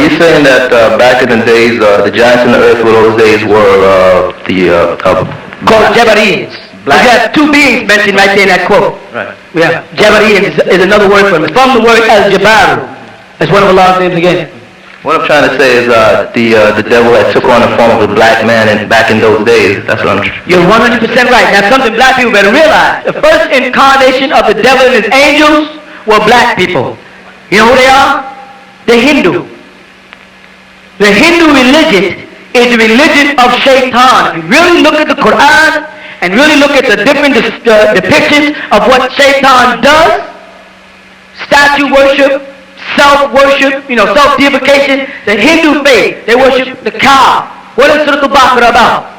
you saying that back in the days, the giants in the earth for those days were called Jabarians. You have two beings mentioned right there in that quote. Right. Yeah, Jabarians is another word for him. It's from the word al-Jabaru. That's one of Allah's names again. What I'm trying to say is the devil that took on the form of a black man back in those days. That's what I'm. You're 100% right. Now something black people better realize. The first incarnation of the devil and his angels were black people. You know who they are? The Hindu. The Hindu religion is the religion of Shaitan. If you really look at the Quran and really look at the different depictions of what Shaitan does, statue worship, self-worship, self-deification, the Hindu faith, they worship the cow. What is Surah Al-Baqarah about?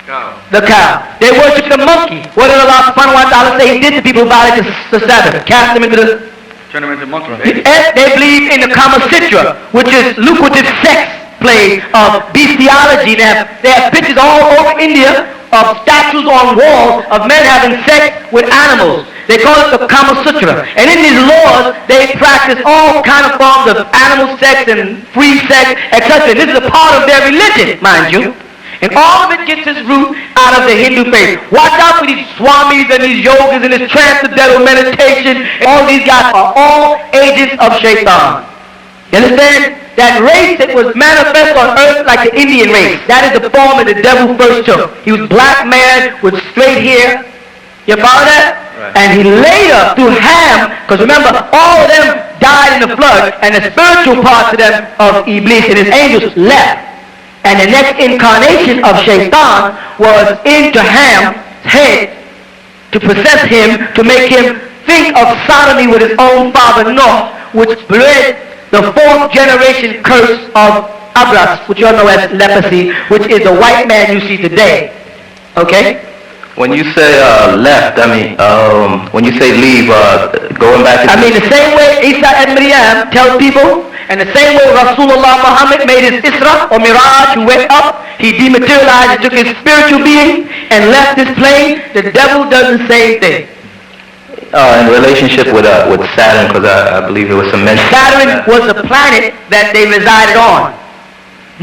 Cow. The cow. They worship the monkey. What did Allah subhanahu wa ta'ala say he did to people about it the Sabbath? Cast them into the... Turn them into monkeys. They believe in the Kama Sutra, which is lucrative sex play of bestiality. They have pictures all over India of statues on walls of men having sex with animals. They call it the Kama Sutra. And in these laws, they practice all kind of forms of animal sex and free sex, etc. This is a part of their religion, mind you. And all of it gets its root out of the Hindu faith. Watch out for these swamis and these yogas and this transcendental meditation. All these guys are all agents of Shaitan. You understand? That race that was manifest on earth like the Indian race. That is the form that the devil first took. He was black man with straight hair. You follow that? Right. And he later, through Ham, because remember, all of them died in the flood, and the spiritual parts of them, of Iblis and his angels, left. And the next incarnation of Shaitan was into Ham's head to possess him, to make him think of sodomy with his own father Noah, which bred the fourth generation curse of Abras, which you all know as leprosy, which is the white man you see today. Okay? When you say left, I mean, when you say leave, going back to... I mean, the same way Isa and Maryam tell people, and the same way Rasulullah Muhammad made his Isra or Miraj, who went up, he dematerialized, took his spiritual being, and left this plane, the devil does the same thing. In relationship with Saturn, because I believe there was some mention. Saturn was the planet that they resided on.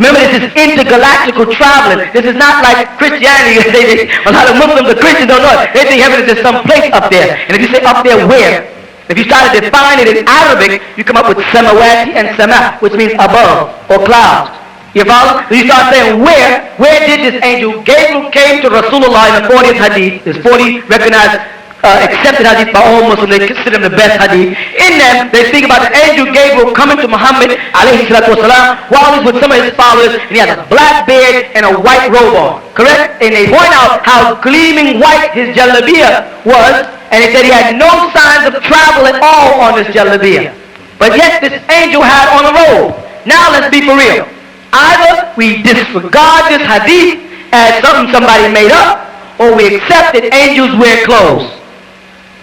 Remember, this is intergalactical traveling. This is not like Christianity. A lot of Muslims or Christians don't know it. They think heaven is just some place up there. And if you say up there, where? If you start to define it in Arabic, you come up with samawati and sama, which means above or clouds. You follow? So you start saying, where did this angel? Gabriel came to Rasulullah in the 40th hadith. There's 40 recognized accepted hadith by all Muslims. They consider them the best hadith. In them, they speak about the angel Gabriel coming to Muhammad alayhi salatu wasalam while he's with some of his followers, and he has a black beard and a white robe on. Correct? And they point out how gleaming white his jalabiya was, and they said he had no signs of travel at all on this jalabiya. But yet this angel had on a robe. Now let's be for real. Either we disregard this hadith as something somebody made up, or we accept that angels wear clothes.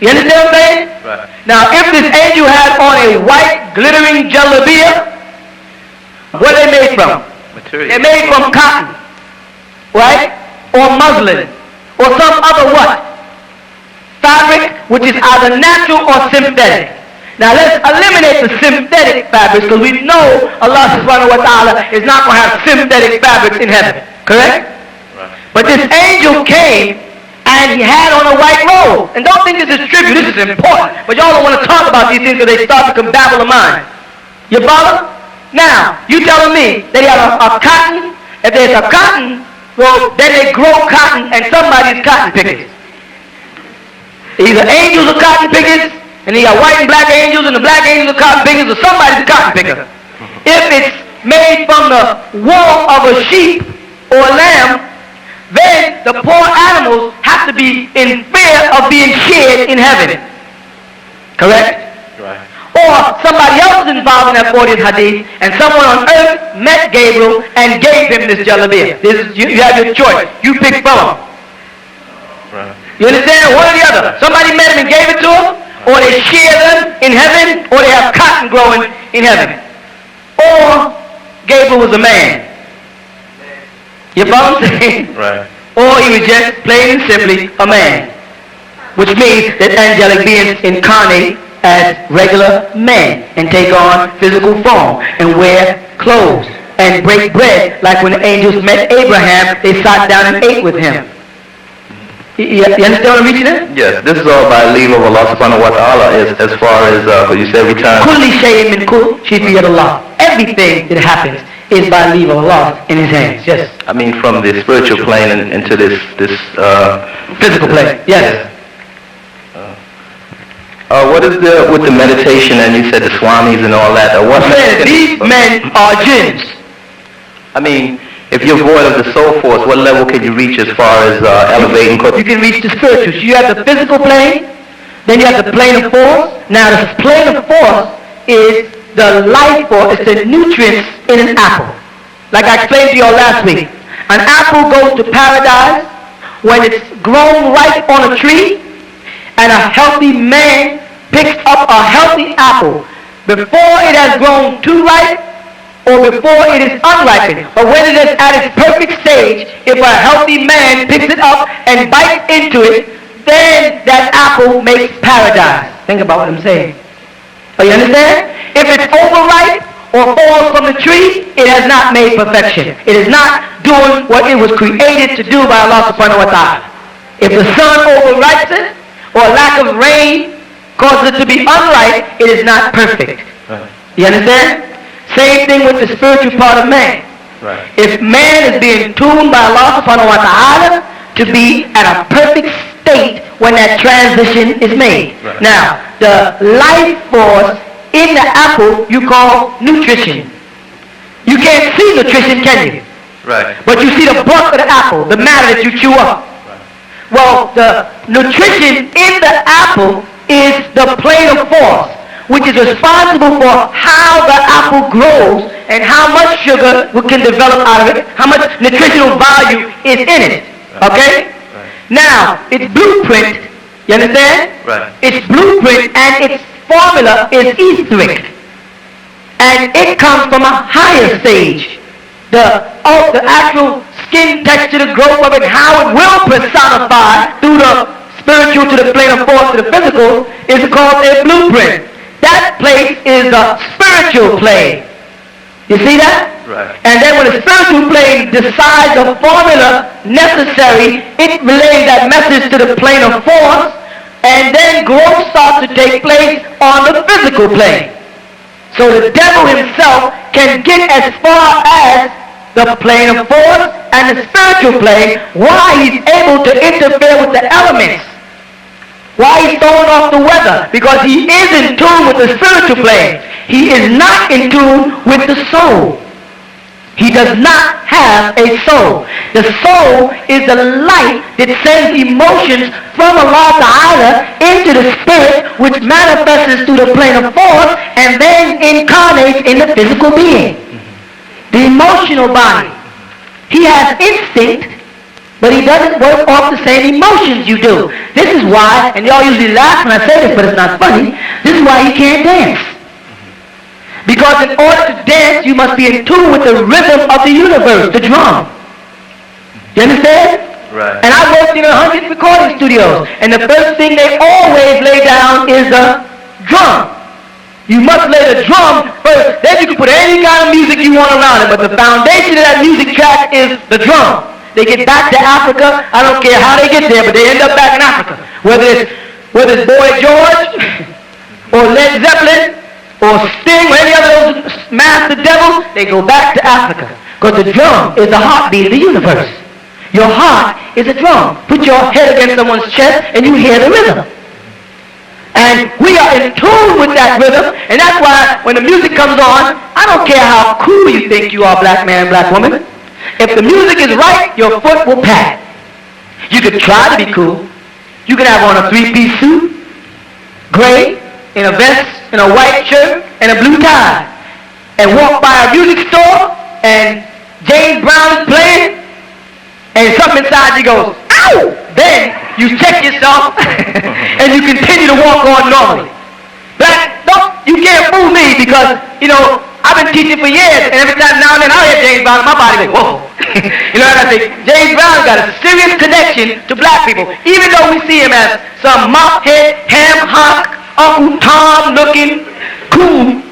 You understand what I'm saying? Right. Now, if this angel had on a white, glittering jalabiya, what are they made from? Material. They're made from cotton, right? Or muslin, or some other what? Fabric, which is either natural or synthetic. Now, let's eliminate the synthetic fabrics, because we know Allah subhanahu wa ta'ala is not going to have synthetic fabrics in heaven. Correct? Right. But this angel came, and he had on a white robe. And don't think this is trivial, this is important. But y'all don't want to talk about these things because they start to come babble of mind. You follow? Now, you telling me that he had a cotton? If there's a cotton, well, then they grow cotton and somebody's cotton pickers. Either angels are cotton pickers, and you got white and black angels, and the black angels are cotton pickers, or somebody's a cotton picker. If it's made from the wool of a sheep or a lamb, then the poor animals have to be in fear of being sheared in heaven. Correct? Right. Or somebody else is involved in that 40th hadith, and someone on earth met Gabriel and gave him this jalabiya. You have your choice. You pick from him. Right. You understand? One or the other. Somebody met him and gave it to him, or they shear them in heaven, or they have cotton growing in heaven. Or Gabriel was a man. You follow what I'm saying? Right. Or he was just plain and simply a man. Which means that angelic beings incarnate as regular men and take on physical form and wear clothes and break bread, like when the angels met Abraham, they sat down and ate with him. You understand what I'm reaching at? Yes, this is all by leave of Allah subhanahu wa ta'ala as far as, you said every time. Kulli shay'in min kul shay'in Allah. Everything that happens is by leave of Allah in His hands. Yes. I mean from the spiritual plane into this Physical plane. Yes. What is with the meditation and you said the swamis and all that? These men are jinns. I mean, if you're void of the soul force, what level can you reach as far as elevating? You can reach the spiritual. So you have the physical plane, then you have the plane of force. Now the plane of force is the life force, it's the nutrients in an apple. Like I explained to you all last week. An apple goes to paradise when it's grown ripe on a tree, and a healthy man picks up a healthy apple before it has grown too ripe or before it is unripened. But when it is at its perfect stage, if a healthy man picks it up and bites into it, then that apple makes paradise. Think about what I'm saying. You understand? If it's overripe or falls from the tree, it has not made perfection. It is not doing what it was created to do by Allah subhanahu wa ta'ala. If the sun overripes it, or lack of rain causes it to be unripe, it is not perfect. You understand? Same thing with the spiritual part of man. Right. If man is being tuned by Allah subhanahu wa ta'ala to be at a perfect state when that transition is made. Right. Now, the life force in the apple you call nutrition. You can't see nutrition, can you? Right. But you see the bark of the apple, the matter that you chew up. Well, the nutrition in the apple is the plane of force, which is responsible for how the apple grows and how much sugar we can develop out of it, how much nutritional value is in it. Okay? Right. Now, its blueprint, you understand? Right. Its blueprint and its formula is etheric. And it comes from a higher stage. The actual skin texture, the growth of it, how it will personify through the spiritual to the plane of force to the physical is called a blueprint. That place is the spiritual plane. You see that? Right. And then when the spiritual plane decides the formula necessary, it relays that message to the plane of force, and then growth starts to take place on the physical plane. So the devil himself can get as far as the plane of force and the spiritual plane, why he's able to interfere with the elements. Why he's throwing off the weather? Because he is in tune with the spiritual plane. He is not in tune with the soul. He does not have a soul. The soul is the light that sends emotions from Allah Ta'ala into the spirit, which manifests through the plane of force and then incarnates in the physical being. The emotional body. He has instinct, but he doesn't work off the same emotions you do. This is why, and y'all usually laugh when I say this, but it's not funny, this is why he can't dance. Because in order to dance, you must be in tune with the rhythm of the universe, the drum. You understand? Right. And I worked in 100 recording studios, and the first thing they always lay down is the drum. You must lay the drum first, then you can put any kind of music you want around it, but the foundation of that music track is the drum. They get back to Africa, I don't care how they get there, but they end up back in Africa. Whether it's Boy George, or Led Zeppelin, or Sting, or any other of those master devils, they go back to Africa. Because the drum is the heartbeat of the universe. Your heart is a drum. Put your head against someone's chest and you hear the rhythm. And we are in tune with that rhythm, and that's why when the music comes on, I don't care how cool you think you are, black man, black woman. If the music is right, your foot will pat. You can try to be cool. You can have on a three-piece suit, gray, in a vest, in a white shirt, and a blue tie, and walk by a music store, and James Brown is playing, and something inside you goes, ow! Then you check yourself, and you continue to walk on normally. But you can't fool me because, I've been teaching for years, and every time now and then I hear James Brown, my body goes, whoa. And I think James Brown got a serious connection to black people, even though we see him as some mop-head, ham-hock, Uncle Tom looking cool.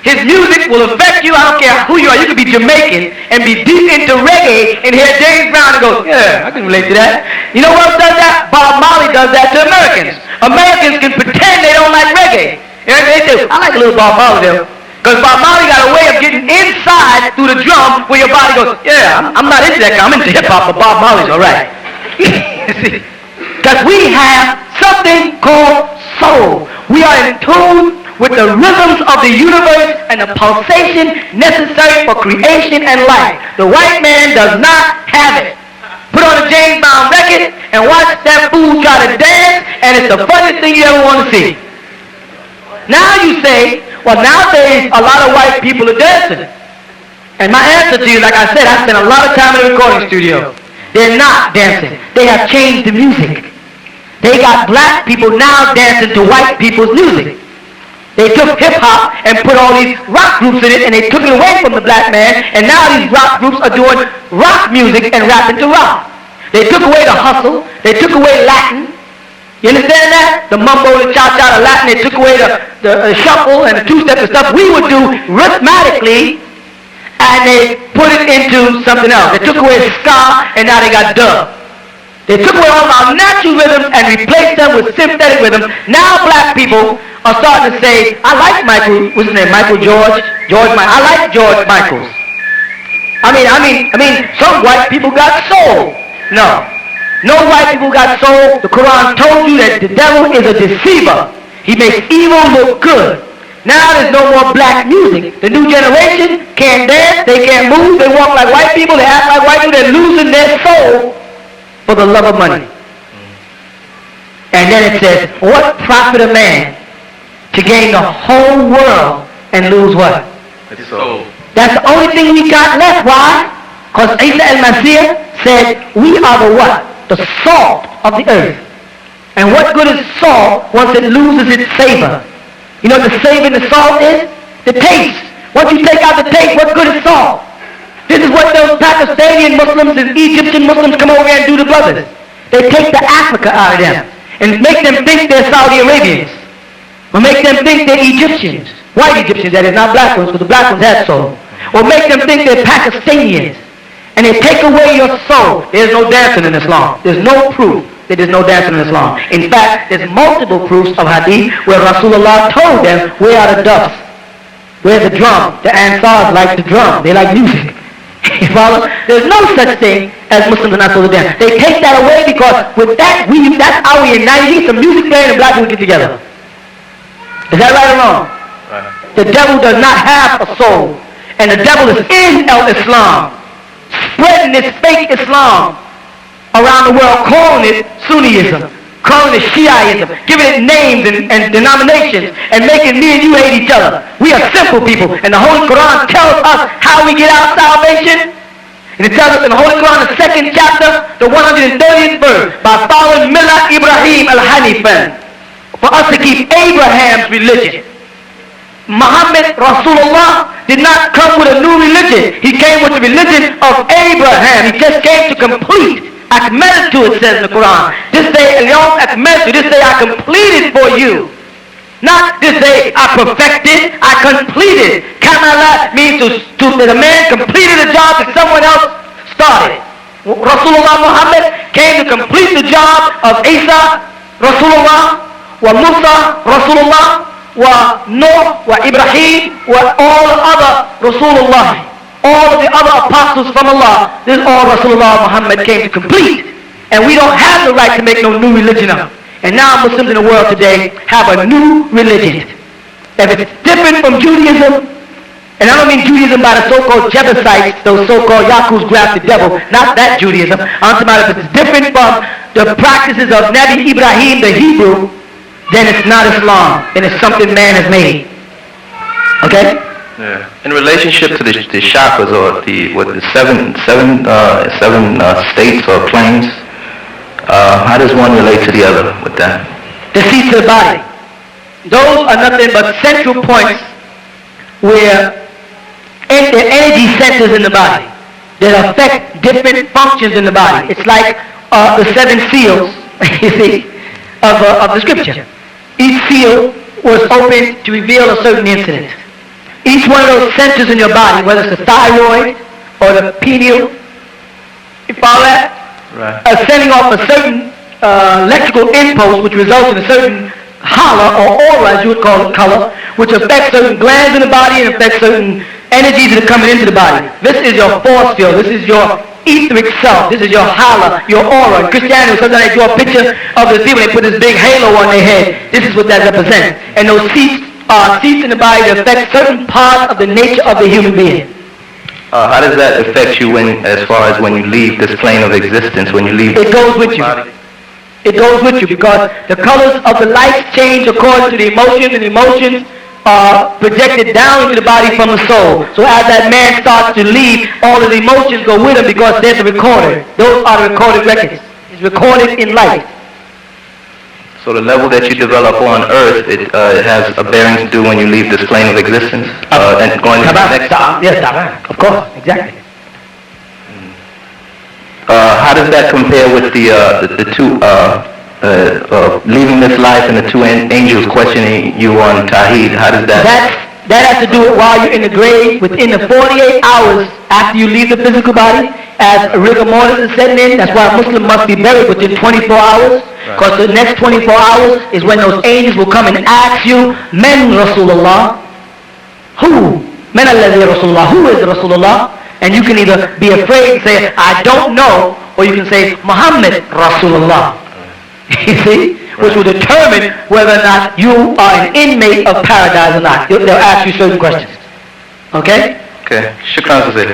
His music will affect you. I don't care who you are. You could be Jamaican and be deep into reggae and hear James Brown and go, yeah, I can relate to that. You know what else does that? Bob Marley does that to Americans. Americans can pretend they don't like reggae. And they say, I like a little Bob Marley there. Because Bob Marley got a way of getting inside through the drum where your body goes, yeah, I'm not into that. I'm into hip-hop, but Bob Marley's all right. Because we have something called soul. We are in tune with the rhythms of the universe and the pulsation necessary for creation and life. The white man does not have it. Put on a James Brown record and watch that fool try to dance, and it's the funniest thing you ever want to see. Now you say, well, nowadays a lot of white people are dancing. And my answer to you, like I said, I spent a lot of time in the recording studio. They're not dancing. They have changed the music. They got black people now dancing to white people's music. They took hip-hop and put all these rock groups in it, and they took it away from the black man, and now these rock groups are doing rock music and rapping to rock. They took away the hustle. They took away Latin. You understand that? The mumbo, the cha-cha, the Latin. They took away the shuffle and the two-step and stuff we would do rhythmatically, and they put it into something else. They took away ska, and now they got dub. They took away all of our natural rhythms and replaced them with synthetic rhythms. Now black people are starting to say, I like Michael, what's his name, Michael George Michael. I like George Michaels. I mean, some white people got soul. No white people got soul. The Quran told you that the devil is a deceiver. He makes evil look good. Now there's no more black music. The new generation can't dance, they can't move, they walk like white people, they act like white people, they're losing their soul for the love of money. And then it says, what profit a man to gain the whole world and lose what? His soul. That's the only thing we got left. Why? Because Isa al-Masih said, we are the what? The salt of the earth. And what good is salt once it loses its savor? You know what the savor in the salt is? The taste. Once you take out the taste, what good is salt? This is what those Pakistani Muslims and Egyptian Muslims come over here and do to brothers. They take the Africa out of them and make them think they're Saudi Arabians. Or make them think they're Egyptians. White Egyptians, that is, not black ones, because the black ones had soul. Or make them think they're Pakistanians. And they take away your soul. There's no dancing in Islam. There's no proof that there's no dancing in Islam. In fact, there's multiple proofs of hadith where Rasulullah told them, where are the dubs? Where's the drum? The Ansars like the drum. They like music. You follow? There's no such thing as Muslims are not supposed to dance. They take that away because with that, that's how we unite. You get some music playing and black people get together. Is that right or wrong? Right. The devil does not have a soul. And the devil is in Islam, spreading this fake Islam around the world, calling it Sunniism, calling it Shiaism, giving it names and denominations, and making me and you hate each other. We are simple people, and the Holy Quran tells us how we get our salvation. And it tells us in the Holy Quran, the 2nd chapter, the 130th verse, by following Millat Ibrahim al-Hanifan, for us to keep Abraham's religion. Muhammad Rasulullah did not come with a new religion. He came with the religion of Abraham. He just came to complete. Akmaltu, it says in the Quran. This day, Al-Yawm Akmaltu, this day I completed for you. Not this day I perfected, I completed. Kamala means that a man completed a job that someone else started. Rasulullah Muhammad came to complete the job of Isa Rasulullah, wa Musa Rasulullah, wa Noah, wa Ibrahim, wa all the other Rasulullah, all of the other apostles from Allah. This is all Rasulullah Muhammad came to complete. And we don't have the right to make no new religion up. And now Muslims in the world today have a new religion. If it's different from Judaism, and I don't mean Judaism by the so-called Jebusites, those so-called Yaku's grafted devil, not that Judaism. I'm talking about if it's different from the practices of Nabi Ibrahim, the Hebrew, then it's not Islam, then it's something man has made. Okay? Yeah. In relationship to the chakras or the seven states or planes, how does one relate to the other with that? The seats of the body. Those are nothing but central points where the energy centers in the body that affect different functions in the body. It's like the 7 seals, you see, of the scripture. Each seal was open to reveal a certain incident. Each one of those centers in your body, whether it's the thyroid or the pineal, you follow that? Right. Are sending off a certain electrical impulse which results in a certain holler or aura, as you would call it, color, which affects certain glands in the body and affects certain energies that are coming into the body. This is your force field. This is your etheric self. This is your holler, your aura. In Christianity, sometimes they draw a picture of the people, they put this big halo on their head. This is what that represents. And those seats are seats in the body that affect certain parts of the nature of the human being. How does that affect you as far as when you leave this plane of existence, when you leave It goes with you. body? It goes with you because the colors of the lights change according to the emotions, and the emotions are projected down into the body from the soul. So as that man starts to leave, all of the emotions go with him because there's a recorder. Those are the recorded records. It's recorded in light. So the level that you develop on Earth, it has a bearing to do when you leave this plane of existence and going to the next. Yes, of course, exactly. How does that compare with the two leaving this life and the two angels questioning you on Tawheed? How does that? That has to do with while you're in the grave, within the 48 hours after you leave the physical body, as rigor mortis is setting in. That's why a Muslim must be buried within 24 hours, because the next 24 hours is when those angels will come and ask you, Men Rasulullah, who? Men alladhi Rasulullah, who is Rasulullah? And you can either be afraid and say, I don't know, or you can say, Muhammad Rasulullah. You see? Which will determine whether or not you are an inmate of paradise or not. They'll ask you certain questions. Okay? Okay. Shukran, Sir.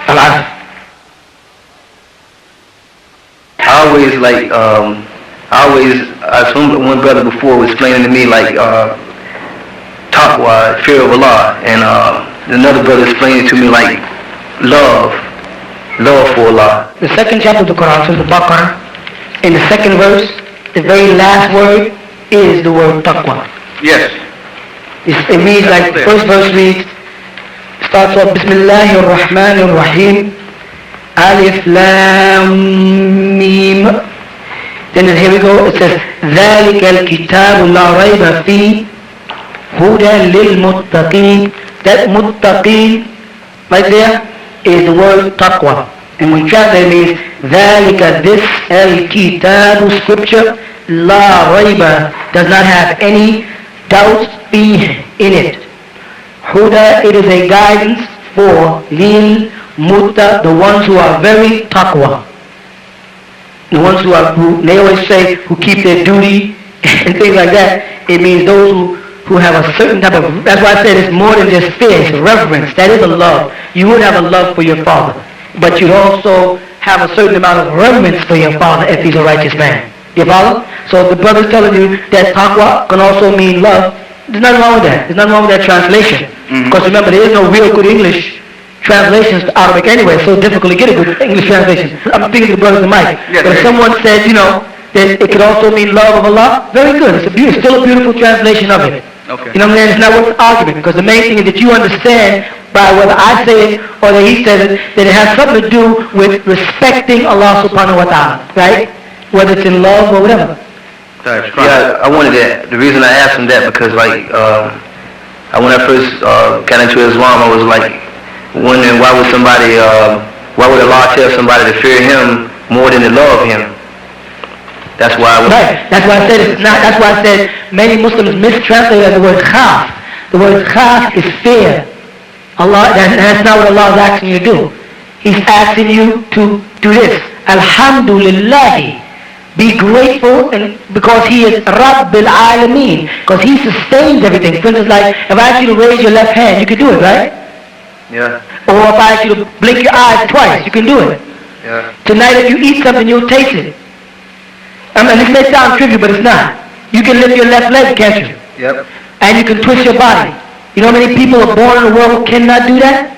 Allah. I assume one brother before was explaining to me like taqwa, fear of Allah, and another brother explaining to me like love for Allah. The second chapter of the Quran, Surah Al-Baqarah, in the second verse, the very last word is the word taqwa. Yes. It reads like the first verse reads, starts off, Bismillahir Rahmanir Rahim, Alif Lam Mim. Then here we go, it says, ذَلِكَ الْكِتَابُ لَا رَيْبَ فِيهِ هُدًى لِلْمُتَّقِينَ. That muttaqeen, right there, is the word taqwa. And when translated it means, ذَلِكَ this al-kitabu scripture, la rayba, does not have any doubts in it. Huda, it is a guidance for lil mutta, the ones who are very taqwa. The ones they always say, who keep their duty and things like that. It means those who have a certain type of, that's why I said it's more than just fear, it's reverence. That is a love. You would have a love for your father, but you also have a certain amount of reverence for your father if he's a righteous man. You follow? So if the brother's telling you that taqwa can also mean love, there's nothing wrong with that. There's nothing wrong with that translation. Because remember, there is no real good English translations to Arabic anyway. It's so difficult to get a good English translation. I'm speaking to the brothers in the mic. Yes, but if someone said, that it could also mean love of Allah, very good. It's still a beautiful translation of it. Okay. You know what I'm saying? It's not worth argument, because the main thing is that you understand by whether I say it or that he says it, that it has something to do with respecting Allah subhanahu wa ta'ala, right? Whether it's in love or whatever. Yeah, I wanted that. The reason I asked him that because when I first got into Islam, I was like wondering why would Allah tell somebody to fear Him more than to love Him? That's why Right. That's why I said it's not. That's why I said many Muslims mistranslate the word khaf. The word khaf is fear. Allah. That's not what Allah is asking you to do. He's asking you to do this. Alhamdulillah. Be grateful, and because He is Rabbil Alameen, because He sustains everything. For instance, like if I ask you to raise your left hand, you can do it, right? Yeah. Or if I ask you to blink your eyes twice, you can do it. Yeah. Tonight, if you eat something, you'll taste it. I mean, this may sound trivial, but it's not. You can lift your left leg, can't you? Yep. And you can twist your body. You know how many people are born in the world who cannot do that?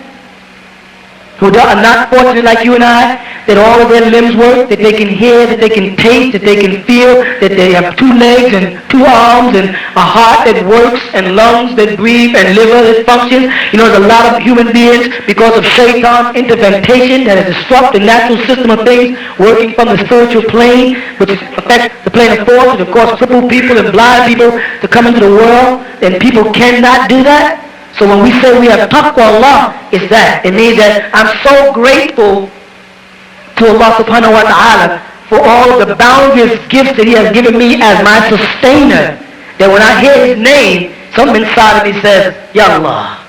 Who are not fortunate like you and I, that all of their limbs work, that they can hear, that they can taste, that they can feel, that they have 2 legs and 2 arms and a heart that works and lungs that breathe and liver that functions. There's a lot of human beings, because of shaitan intervention that has disrupted the natural system of things, working from the spiritual plane, which affects the plane of force, which of course cripple people and blind people to come into the world, and people cannot do that. So when we say we have taqwa Allah, it's that. It means that I'm so grateful to Allah subhanahu wa ta'ala for all the boundless gifts that He has given me as my sustainer, that when I hear His name, something inside of me says, Ya Allah.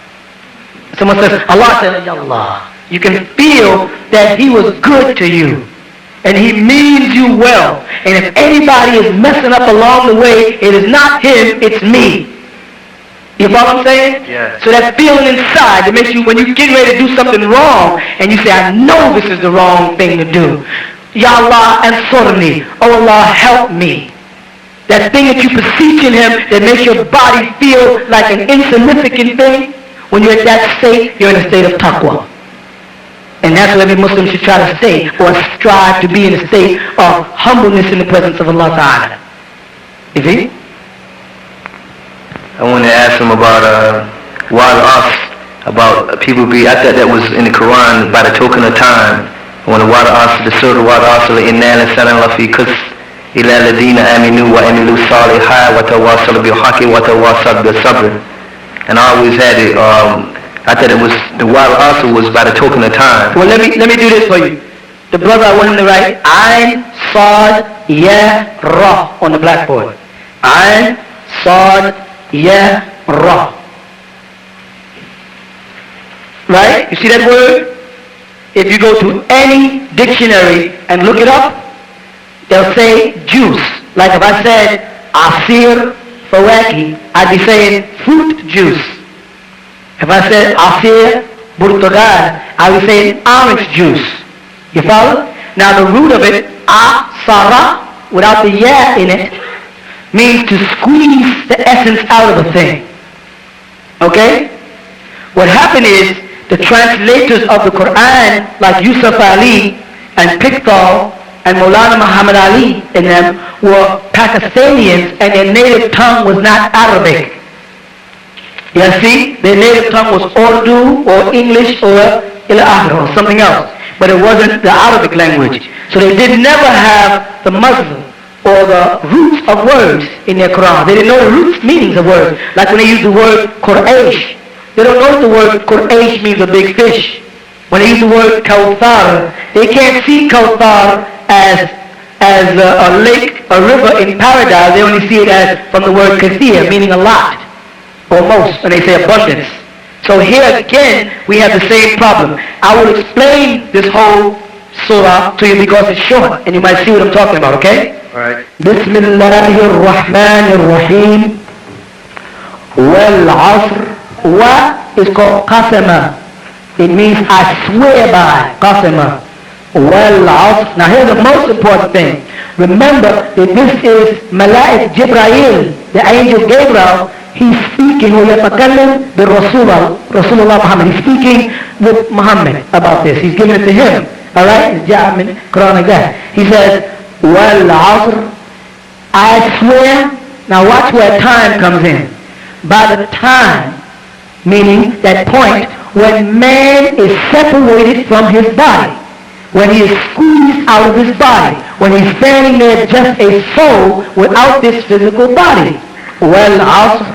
Someone says, Allah says, Ya Allah. You can feel that He was good to you. And He means you well. And if anybody is messing up along the way, it is not Him, it's me. You follow what I'm saying? Yeah. So that feeling inside that makes you, when you get ready to do something wrong, and you say, I know this is the wrong thing to do. Ya Allah, ansurni. Oh Allah, help me. That thing that you beseech in Him that makes your body feel like an insignificant thing, when you're at that state, you're in a state of taqwa. And that's what every Muslim should try to stay, or strive to be in a state of humbleness in the presence of Allah Ta'ala. You see? I want to ask him about Wa'al As, about people be, I thought that was in the Quran by the token of time. When the Wa'al As, the Surah Wa'al As, inna lisanan lafi kus ila ladina aminu wa amilu salihah wa tawasal bil haqi wa tawasal bil sabr. And I always had it, I thought it was, the Wa'al As was by the token of time. Well, let me do this for you. The brother, I want him to write Ain, Sad, Ya, Ra on the blackboard. Ain, Sad, Ya, Ra. Right? You see that word? If you go to any dictionary and look it up, they'll say juice. Like if I said Asir Fawaki, I'd be saying fruit juice. If I said Asir Burtugal, I would say orange juice. You follow? Now the root of it, Asara, without the ya in it, means to squeeze the essence out of a thing. Okay? What happened is, the translators of the Quran, like Yusuf Ali and Pickthall and Maulana Muhammad Ali in them, were Pakistanians and their native tongue was not Arabic. You see? Their native tongue was Urdu or English or or something else. But it wasn't the Arabic language. So they did never have the Muslim or the roots of words in their Quran. They didn't know the roots meanings of words. Like when they use the word Quraysh. They don't know if the word Quraysh means a big fish. When they use the word Kawthar, they can't see Kawthar as a lake, a river in paradise. They only see it as from the word Kathir, meaning a lot, or most, when they say abundance. So here again, we have the same problem. I will explain this whole surah to you because it's short, and you might see what I'm talking about, okay? Alright. Bismillahirrahmanirrahim. Wal Asr. Wa is called qasama. It means I swear by. Qasama. Wal Asr. Now here's the most important thing. Remember that this is Malachi Jibreel, the angel Gabriel. He's speaking with Rasulullah Muhammad. He's speaking with Muhammad about this. He's giving it to him. Alright? It's Quran like that. He says, Wal Asr. I swear. Now watch where time comes in. By the time, meaning that point when man is separated from his body, when he is squeezed out of his body, when he's standing there just a soul without this physical body. Well, Asr,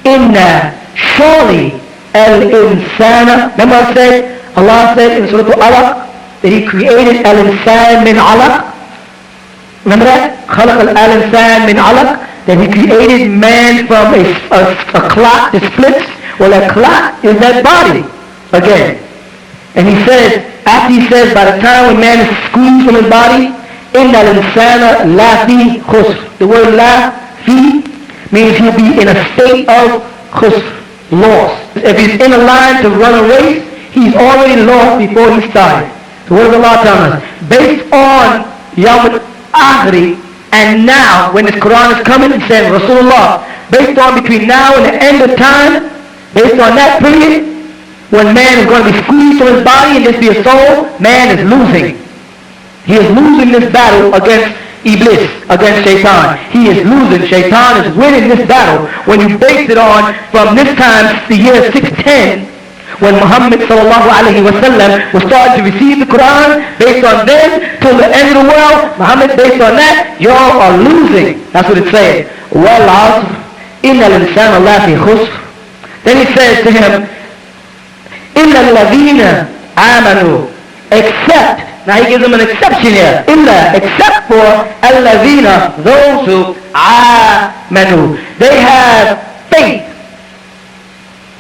inna, surely, al-insana, remember I said, Allah said in Surah Al-Alaq, that He created al-insan min alaq. Remember that? خلق al-insan min alaq, that He created man from a clot that splits. Well, that clot is that body again. And He says, after He says, by the time when man is squeezed from his body, inna al-insana la fi khusr. The word la fi means he'll be in a state of khusr, loss. If he's in a line to run a race, he's already lost before he started. The word of Allah tells us, based on Yawm al-Akhri, and now, when this Quran is coming, it says, Rasulullah, based on between now and the end of time, based on that period, when man is going to be squeezed from his body and just be a soul, man is losing. He is losing this battle against Iblis, against Shaitan. He is losing. Shaitan is winning this battle. When you base it on, from this time, the year 610, when Muhammad sallallahu alaihi wasallam was starting to receive the Quran, based on them, till the end of the world, Muhammad, based on that, y'all are losing. That's what it says. Wal Asr, inna al-insana la fi khusr. Then he says to him, إِلَّا الَّذِينَ آمَنُوا, except, now he gives them an exception here, إِلَّا, except for الَّذِينَ, those who آمَنُوا, they have faith,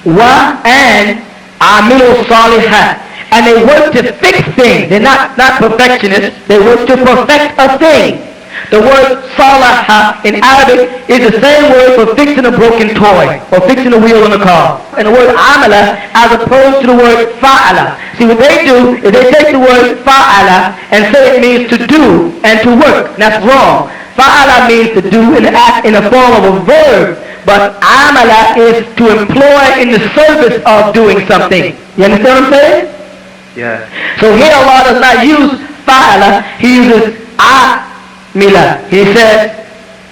and عَمِلُوا الصَّالِحَاتِ, and they work to fix things. They're not perfectionists, they work to perfect a thing. The word salaha in Arabic is the same word for fixing a broken toy or fixing a wheel on a car. And the word amala as opposed to the word fa'ala. See, what they do is they take the word fa'ala and say it means to do and to work. That's wrong. Fa'ala means to do and act in the form of a verb, but amala is to employ in the service of doing something. You understand what I'm saying? Yeah. So here Allah does not use fa'ala, He uses Mila. He says,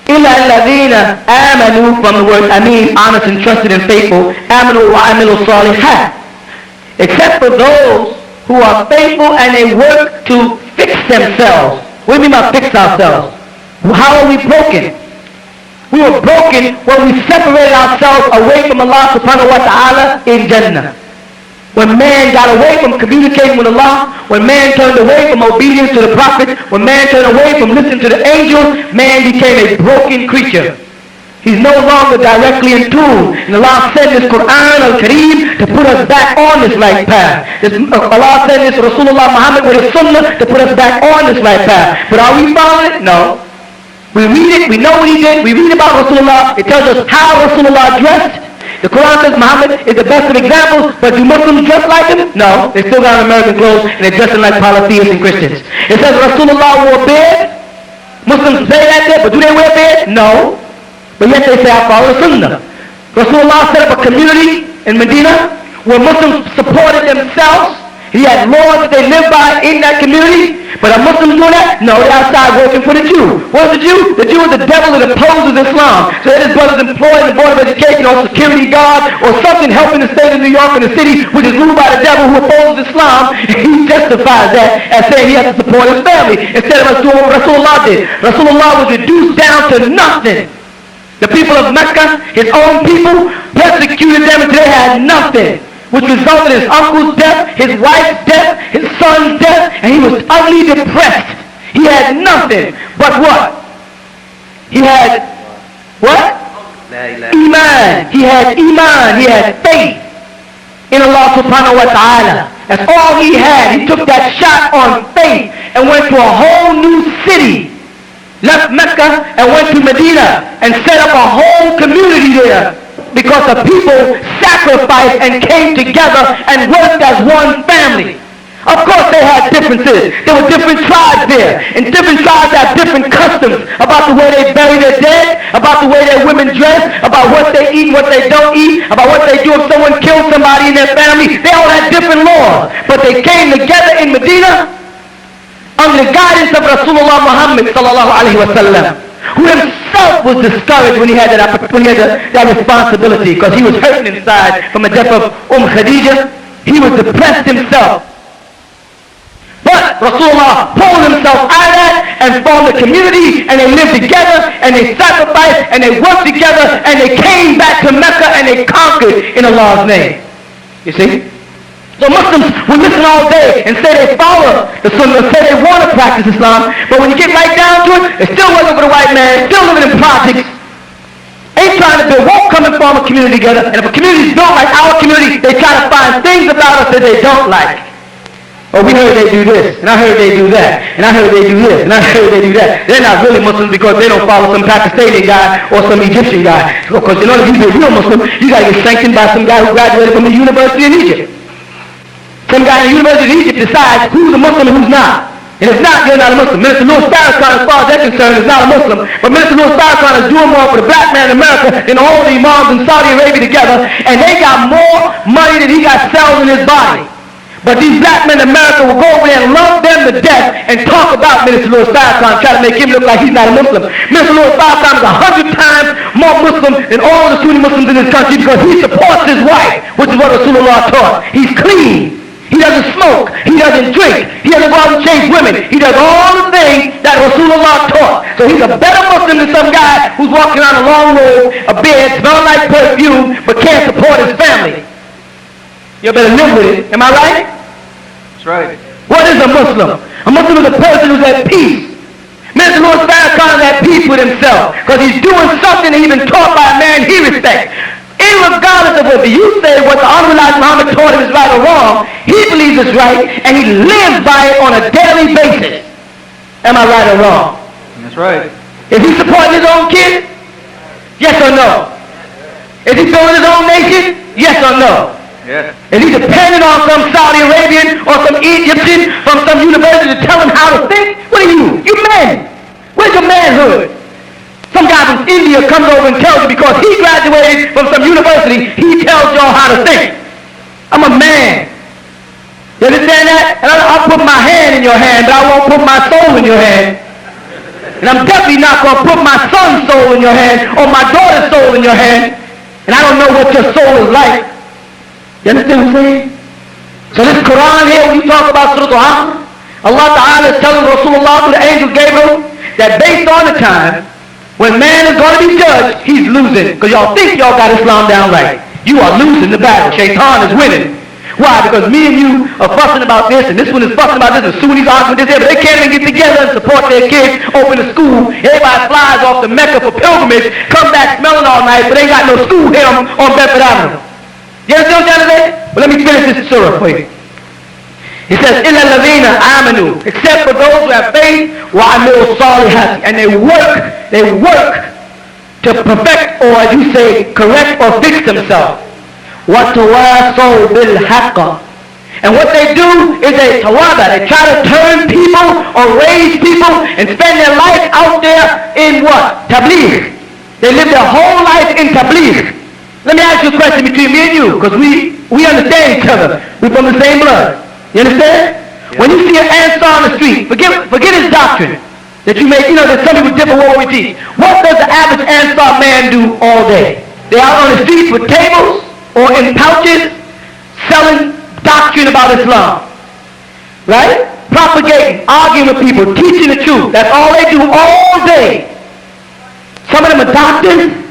إِلَّا الَّذِينَ آمَنُوا, from the word amin, honest and trusted and faithful, آمَنُوا وَعَمِلُوا الصَّالِحَاتِ, except for those who are faithful and they work to fix themselves. What do you mean by fix ourselves? How are we broken? We were broken when we separated ourselves away from Allah subhanahu wa ta'ala in Jannah. When man got away from communicating with Allah, when man turned away from obedience to the Prophet, when man turned away from listening to the angels, man became a broken creature. He's no longer directly in tune. And Allah sent this Quran al-Kareem to put us back on this right path. Allah sent this Rasulullah Muhammad with his Sunnah to put us back on this right path. But are we following it? No. We read it, we know what he did, we read about Rasulullah, it tells us how Rasulullah dressed. The Quran says Muhammad is the best of examples, but do Muslims dress like him? No. They still got American clothes and they're dressing like polytheists and Christians. It says Rasulullah wore a beard. Muslims say that there, but do they wear beards? No. But yet they say I follow the Sunnah. Rasulullah set up a community in Medina where Muslims supported themselves. He had laws that they lived by in that community. But are Muslims doing that? No, they're outside working for the Jew. What's the Jew? The Jew is the devil that opposes Islam. So his brothers employed in the Board of Education or security guard or something helping the state of New York and the city, which is ruled by the devil who opposes Islam. He justifies that as saying he has to support his family instead of us doing what Rasulullah did. Rasulullah was reduced down to nothing. The people of Mecca, his own people, persecuted them until they had nothing, which resulted in his uncle's death, his wife's death, his son's death, and he was utterly depressed. He had nothing but what? He had what? Iman. He had Iman. He had faith in Allah subhanahu wa ta'ala. That's all he had. He took that shot on faith and went to a whole new city. Left Mecca and went to Medina and set up a whole community there. Because the people sacrificed and came together and worked as one family. Of course they had differences. There were different tribes there. And different tribes have different customs about the way they bury their dead, about the way their women dress, about what they eat and what they don't eat, about what they do if someone kills somebody in their family. They all had different laws. But they came together in Medina under the guidance of Rasulullah Muhammad sallallahu alaihi wasallam, who himself was discouraged when he had that responsibility because he was hurting inside from the death of Khadijah. He was depressed himself. But Rasulullah pulled himself out of that and formed a community, and they lived together and they sacrificed and they worked together and they came back to Mecca and they conquered in Allah's name. You see? So Muslims will listen all day and say they follow the Sunnah, say they want to practice Islam, but when you get right down to it, they're still working for the white man, still living in projects, ain't trying to build, won't come and form a community together, and if a community is built like our community, they try to find things about us that they don't like. Oh, we heard they do this, and I heard they do that, and I heard they do this, and I heard they do that. They're not really Muslims because they don't follow some Pakistani guy or some Egyptian guy. Because in order to be a real Muslim, you got to get sanctioned by some guy who graduated from the University in Egypt. Some guy in the University of Egypt decides who's a Muslim and who's not. And if not, you're not a Muslim. Minister Louis Farrakhan, as far as they're concerned, is not a Muslim. But Minister Louis Farrakhan is doing more for the black man in America than all the imams in Saudi Arabia together. And they got more money than he got cells in his body. But these black men in America will go over there and love them to death and talk about Minister Louis Farrakhan, try to make him look like he's not a Muslim. Minister Louis Farrakhan is 100 times more Muslim than all the Sunni Muslims in this country because he supports his wife, which is what Rasulullah taught. He's clean. He doesn't smoke. He doesn't drink. He doesn't go out and chase women. He does all the things that Rasulullah taught. So he's a better Muslim than some guy who's walking around a long road, a beard, smelling like perfume, but can't support his family. You better live with it. Am I right? That's right. What is a Muslim? A Muslim is a person who's at peace. Mr. Louis Farrakhan is at peace with himself because he's doing something that he's been taught by a man he respects. Irregardless of whether you say what the Honorable Muhammad taught him is right or wrong, he believes it's right and he lives by it on a daily basis. Am I right or wrong? That's right. Is he supporting his own kids? Yes or no? Is he building his own nation? Yes or no? Yes. Is he dependent on some Saudi Arabian or some Egyptian from some university to tell him how to think? What are you? You men. Where's your manhood? Some guy from India comes over and tells you because he graduated from some university, he tells y'all how to think. I'm a man. You understand that? And I'll put my hand in your hand, but I won't put my soul in your hand. And I'm definitely not going to put my son's soul in your hand or my daughter's soul in your hand. And I don't know what your soul is like. You understand what I'm saying? So this Quran here, when you talk about Surah Al-Asr, Allah Ta'ala is telling Rasulullah through the angel Gabriel that based on the time when man is going to be judged, he's losing. Because y'all think y'all got Islam down right. You are losing the battle. Shaitan is winning. Why? Because me and you are fussing about this, and this one is fussing about this, and Sunnis arguing this here, but they can't even get together and support their kids, open a school. Everybody flies off to Mecca for pilgrimage, come back smelling all night, but they ain't got no school here on Bedford Avenue. You understand what I'm saying? Well, let me finish this surah for you. He says, إِلَّا الَّذِينَ آمَنُوا, except for those who have faith, وَعَمِلُوا الصَّالِحَاتِ, and they work to perfect, or as you say, correct or fix themselves. وَتَوَاصَوْا بِالْحَقِّ, and what they do is they tawaba, they try to turn people or raise people and spend their life out there in what? Tabligh. They live their whole life in tabligh. Let me ask you a question between me and you, because we understand each other. We're from the same blood. You understand? Yeah. When you see an answer on the street, forget his doctrine. That you make, there's some people different what we teach. What does the average Ansar man do all day? They're out on the streets with tables or in pouches selling doctrine about Islam. Right? Propagating, arguing with people, teaching the truth. That's all they do all day. Some of them are doctors.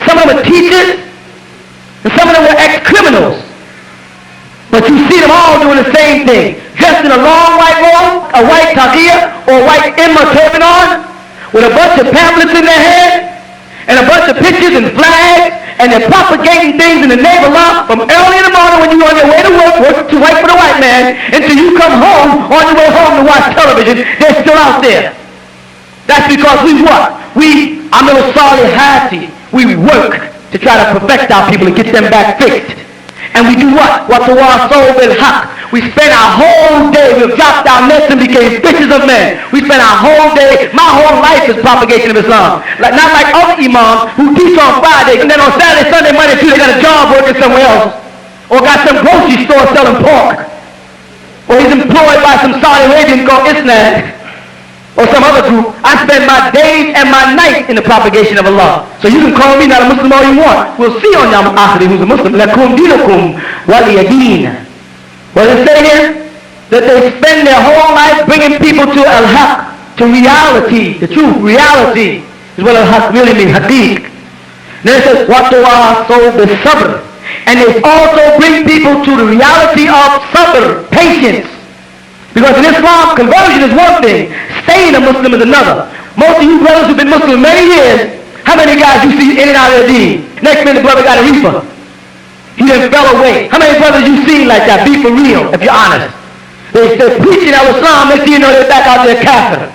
Some of them are teachers, and some of them are ex-criminals. But you see them all doing the same thing. Dressed in a long white robe, a white taqiyya, or a white imma turban on, with a bunch of pamphlets in their hand, and a bunch of pictures and flags, and they're propagating things in the name of Allah from early in the morning when you're on your way to work to wait for the white man, until you come home, on your way home to watch television. They're still out there. That's because we what? We amil salihati. We work to try to perfect our people and get them back fixed. And we do what? وَتَوَاصَوْا بِالْحَقِّ. We spend our whole day, we've dropped our nets and became fishes of men. We spend our whole day, my whole life is propagation of Islam. Not like other imams who teach on Friday, and then on Saturday, Sunday, Monday, Tuesday, they got a job working somewhere else. Or got some grocery store selling pork. Or he's employed by some Saudi Arabian called Islam. Or some other group. I spend my days and my nights in the propagation of Allah. So you can call me not a Muslim all you want. We'll see on Yom Akhiri who's a Muslim. Lakum dinukum waliyadeen. What does it say here? That they spend their whole life bringing people to al-haq, to reality, the truth. Reality is what al-haq really means, haqiq. Then it says, وَتَوَاصَوْا بِالصَّبْرِ, and they also bring people to the reality of sabr, patience. Because in Islam, conversion is one thing, staying a Muslim is another. Most of you brothers who've been Muslim many years, how many guys you see in and out of the deen? Next minute the brother got a reefer. He done fell away. How many brothers you seen like that? Be for real, if you're honest. They're preaching al-Islam, next thing you know they're back out there kafir.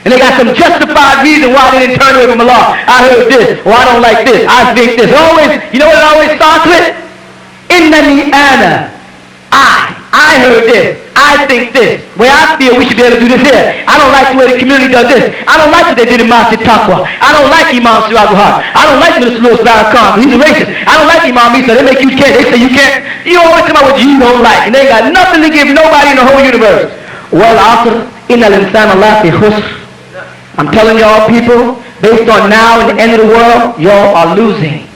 And they got some justified reason why they didn't turn away from Allah. I heard this, or I don't like this, I think this. You know what it always starts with? Innani ana. I heard this. I think this. The way I feel we should be able to do this here. I don't like the way the community does this. I don't like what they did in Masjid Taqwa. I don't like Imam Siraj Bahar. I don't like Mr. Louis Farrakhan. He's a racist. I don't like Imam Isa. They make you can't. They say you can't. You always come out with you don't like. And they ain't got nothing to give nobody in the whole universe. Wal asr innal insana lafi khusr. I'm telling y'all people, based on now and the end of the world, y'all are losing.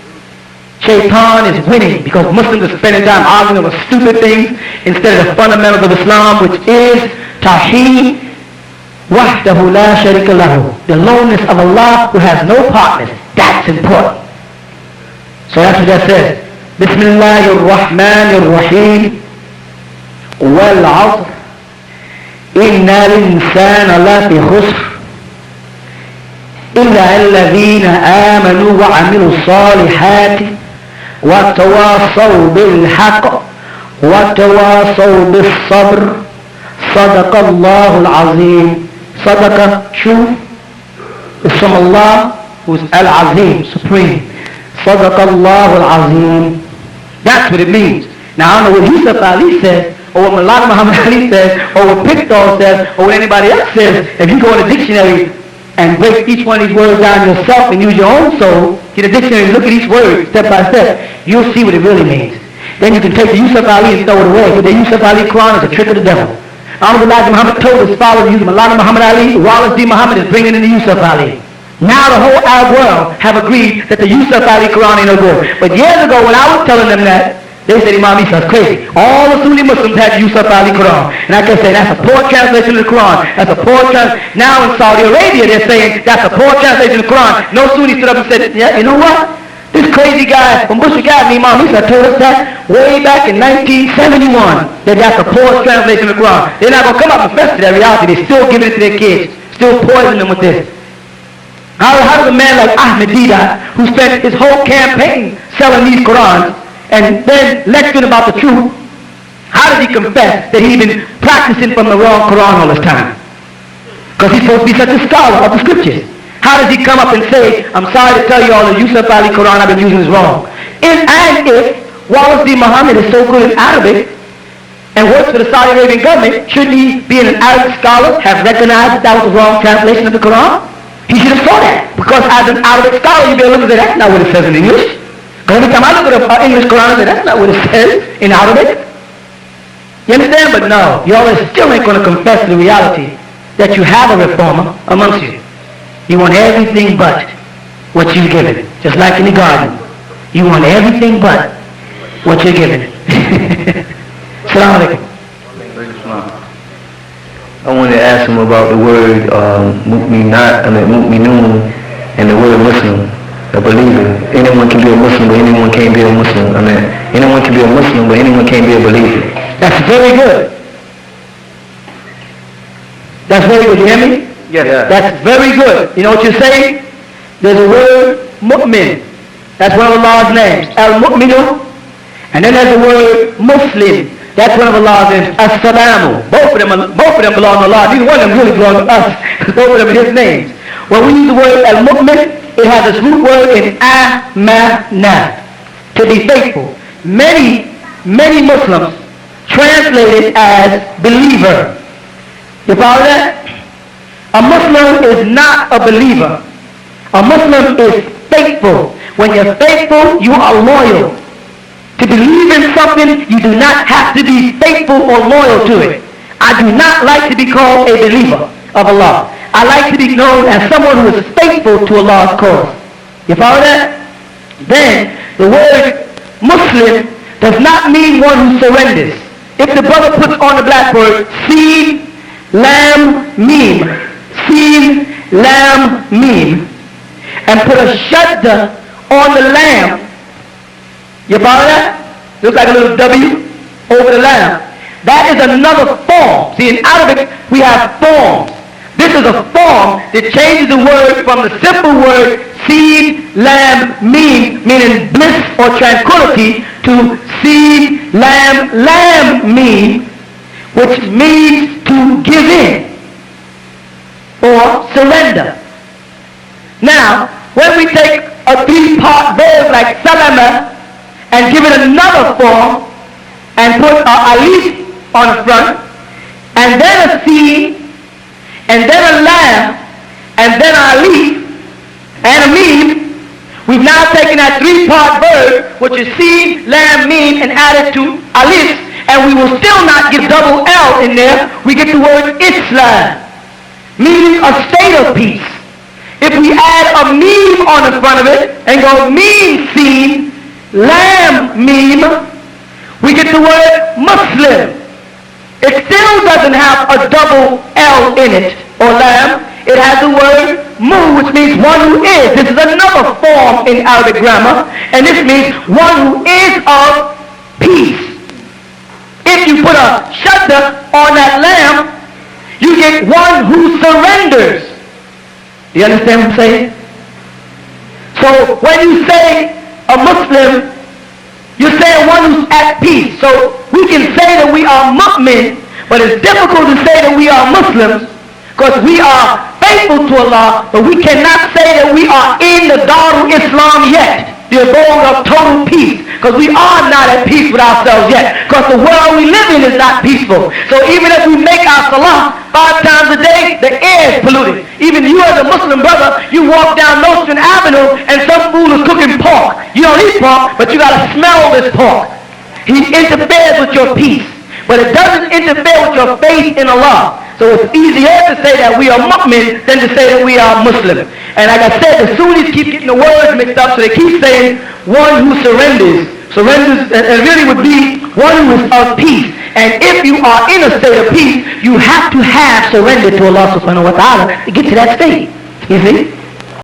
Shaitan is winning because Muslims are spending time arguing over stupid things instead of the fundamentals of Islam, which is Tawheed, Wahdahu la sharika lahu, the aloneness of Allah who has no partners. That's important. So that's what that says. بسم الله الرحمن الرحيم والعصر إن الإنسان لفي خسر إلا الذين آمنوا وعملوا الصالحات وتواصوا بالحق وتواصوا بالصبر صدق الله العظيم. صدق, truth is from Allah, who is Al-Azim, supreme. صدق الله العظيم. That's what it means. Now I don't know what Yusuf Ali says, or what Malachi Muhammad Ali says, or what Pictor says, or what anybody else says. If you go in a dictionary and break each one of these words down yourself and use your own soul, get a dictionary and look at each word step by step, you'll see what it really means. Then you can take the Yusuf Ali and throw it away. But the Yusuf Ali Quran is a trick of the devil. Elijah Muhammad told his followers to use Malachi Muhammad Ali. Wallace D. Muhammad is bringing in the Yusuf Ali. Now the whole Arab world have agreed that the Yusuf Ali Quran ain't no good. But years ago when I was telling them that, they said Imam Isa is crazy. All the Sunni Muslims had Yusuf Ali Quran. And I can say that's a poor translation of the Quran. That's a poor translation. Now in Saudi Arabia they're saying that's a poor translation of the Quran. No Sunni stood up and said, yeah, you know what? This crazy guy from Bush Academy, Imam Isa, told us that way back in 1971, that that's the poorest translation of the Quran. They're not going to come up and confess to that reality. They're still giving it to their kids, still poisoning them with this. How does a man like Ahmed Didat, who spent his whole campaign selling these Qurans, and then lecturing about the truth, how does he confess that he's been practicing from the wrong Quran all this time? Because he's supposed to be such a scholar of the scriptures. How does he come up and say, I'm sorry to tell you all the Yusuf Ali Quran I've been using is wrong? And if Wallace D. Muhammad is so good in Arabic and works for the Saudi Arabian government, shouldn't he, being an Arabic scholar, have recognized that that was the wrong translation of the Quran? He should have saw that. Because as an Arabic scholar, you'd be able to say, that's not what it says in English. Because every time I look at an English Quran, I say, that's not what it says in Arabic. You understand? But no, y'all still ain't going to confess the reality that you have a reformer amongst you. You want everything but what you're given. Just like in the garden. You want everything but what you're given. Assalamu alaikum. I wanted to ask him about the word mu'minun and the word Muslim, a believer. Anyone can be a Muslim, but anyone can't be a Muslim. Anyone can be a Muslim, but anyone can't be a believer. That's very good. That's very good. You hear me? Yes. That's very good. You know what you're saying? There's a word mu'min. That's one of Allah's names. Al-mu'minu. And then there's the word Muslim. That's one of Allah's names. As-salamu. Both of them belong to Allah. Neither one of them really belong to us. Both of them are His names. When we use the word al-mu'min, it has its root word in amana, to be faithful. Many Muslims translate it as believer. You follow that? A Muslim is not a believer. A Muslim is faithful. When you're faithful, you are loyal. To believe in something, you do not have to be faithful or loyal to it. I do not like to be called a believer of Allah. I like to be known as someone who is faithful to Allah's cause. You follow that? Then, the word Muslim does not mean one who surrenders. If the brother puts on the blackboard, Sin, Lam, Mim, Sin, Lam, Mim, and put a shadda on the lamb, you follow that? Looks like a little W over the lamb. That is another form. See, in Arabic, we have forms. This is a form that changes the word from the simple word Sin, Lam, Mim, meaning bliss or tranquility, to Sin, Lam, Mim, which means to give in or surrender. Now, when we take a three-part verb like salama and give it another form and put a alif on the front, and then a sin, and then a lam, and then a alif, and a mim, we've now taken that three-part verb, which is sin, lam, mim, and added to alif, and we will still not get double L in there. We get the word Islam, meaning a state of peace. If we add a meme on the front of it and go meme sin, lam meme, we get the word Muslim. It still doesn't have a double L in it, or lam. It has the word mu, which means one who is. This is another form in Arabic grammar, and this means one who is of peace. If you put a shadda on that lamb, you get one who surrenders. Do you understand what I'm saying? So when you say a Muslim, you're saying one who's at peace. So we can say that we are mu'min, but it's difficult to say that we are Muslims because we are faithful to Allah, but we cannot say that we are in the Darul Islam yet, the abode of total peace, because we are not at peace with ourselves yet, because the world we live in is not peaceful. So even if we make our salah 5 times a day, the air is polluted. Even you as a Muslim brother, you walk down Nostrand Avenue and some fool is cooking pork. You don't eat pork, but you got to smell this pork. He interferes with your peace, but it doesn't interfere with your faith in Allah. So it's easier to say that we are mu'min than to say that we are Muslim. And like I said, the Sunnis keep getting the words mixed up, so they keep saying one who surrenders. Surrenders, and really would be one who is of peace. And if you are in a state of peace, you have to have surrender to Allah subhanahu wa ta'ala to get to that state. You see?